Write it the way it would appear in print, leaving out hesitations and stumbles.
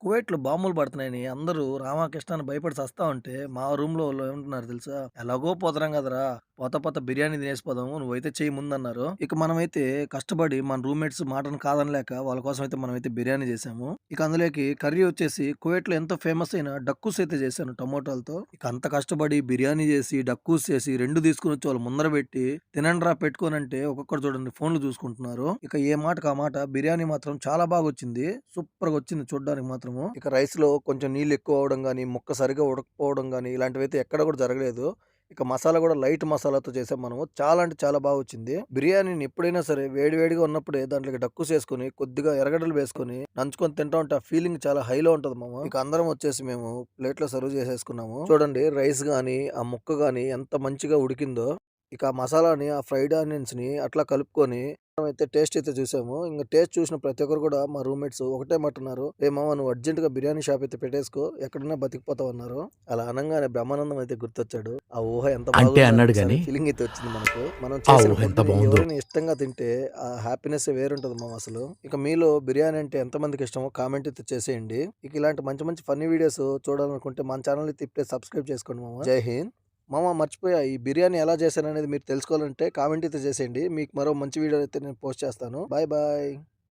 కువైట్‌లో బాంబులు పడుతున్నాయని అందరూ రామకృష్ణ అని భయపడి సస్తా ఉంటే, మా రూమ్‌లో వోళ్ళు ఏమంటున్నారు తెలుసా? "ఎలాగో పోతున్నాం కదరా! పోతా పోతా బిర్యానీ తినేసిపోదాము. నువ్వైతే చెయ్యి ముందన్నారు." ఇక మనమైతే కష్టపడి మన రూమ్‌మేట్స్ మాటను కాదనలేక వాళ్ళ కోసం అయితే మనమైతే బిర్యానీ చేశాము. ఇక అందులోకి కర్రీ వచ్చేసి కువైట్‌లో ఎంతో ఫేమస్ అయిన డక్కూస్ అయితే చేశాను టమోటాలతో. ఇక అంత కష్టపడి బిర్యానీ చేసి, డక్కూస్ చేసి 2 తీసుకొనొచ్చి వాళ్ళ ముందర పెట్టి, "తినండ్రా పెట్టుకోనంటే" ఒక్కొక్కడు చూడండి ఫోన్‌లు చూసుకుంటున్నారు. ఇక ఏ మాటకి ఆ మాట బిర్యానీ మాత్రం చాలా బాగొచ్చింది. సూపర్‌గొచ్చింది చూడ్డానికి మాత్రము. ఇక రైస్‌లో కొంచెం నీళ్లు ఎక్కువ అవ్వడం గాని, ముక్క సరిగ్గా ఉడకకపోవడం గాని ఇలాంటివైతే ఎక్కడ కూడా జరగలేదు. ఇక మసాలా గూడా లైట్ మసాలాతో చేసాం మనము. చాలా అంటే చాలా బా వచ్చింది. బిర్యానీని ఎప్పుడైనా సరే వేడి వేడిగా ఉన్నప్పుడే దాంట్లోకి డక్కూసేసుకొని, కొద్దిగా ఎర్రగడ్డలు వేసుకొని, నంచుకొని తింటా ఉంటే ఆ ఫీలింగ్ చాలా హైలో ఉంటది మామ. ఇక అందరం వచ్చేసి మేము ప్లేట్‌లో సర్వ్ చేసేసుకున్నాము. చూడండి రైస్ గాని, ఆ ముక్క గాని ఎంత మంచిగా ఉడికిందో. ఇక ఆ మసాలాని, ఆ ఫ్రైడ్ ఆనియన్స్‌ని అట్లా కలుపుకొని అయితే టేస్ట్ అయితే చూసాము. ఇంక టేస్ట్ చూసిన ప్రతి ఒక్కరు కూడా మా రూమ్‌మేట్స్ ఒకటే మాటన్నారు. "రేయ్ మామ నువ్వు అర్జెంట్‌గా బిర్యానీ షాప్ అయితే పెట్టేసుకో. ఎక్కడున్నా బతికిపోతావన్నారు." అలా అనంగానే బ్రహ్మానందం అయితే గుర్తొచ్చాడు. ఆ ఊహ ఎంత అంటే బాగుందో అన్నాడు అనిపిస్తది గాని, ఫీలింగ్ అయితే వచ్చింది మనకు. మనం ఆ చేసిన ఊహ ఎంత ఫుడ్‌ని బావుందో. ఎవరైనా ఇష్టంగా తింటే ఆ హ్యాపీనెస్సే వేరుంటది మామ అసలు. ఇక మీలో బిర్యానీ అంటే ఎంతమందికి ఇష్టమో కామెంట్ అయితే చేసేయండి. ఇక ఇలాంటి మంచి మంచి ఫన్నీ వీడియోస్ చూడాలనుకుంటే మన ఛానెల్‌ని అయితే ఇప్పుడే సబ్స్క్రైబ్ చేసుకోండి మామ. జై హింద్. మామ మర్చిపోయా ఈ బిర్యానీ ఎలా చేశాననేది మీరు తెలుసుకోవాలంటే కామెంట్ అయితే చేసేయండి. మీకు మరో మంచి వీడియో అయితే నేను పోస్ట్ చేస్తాను. Bye bye.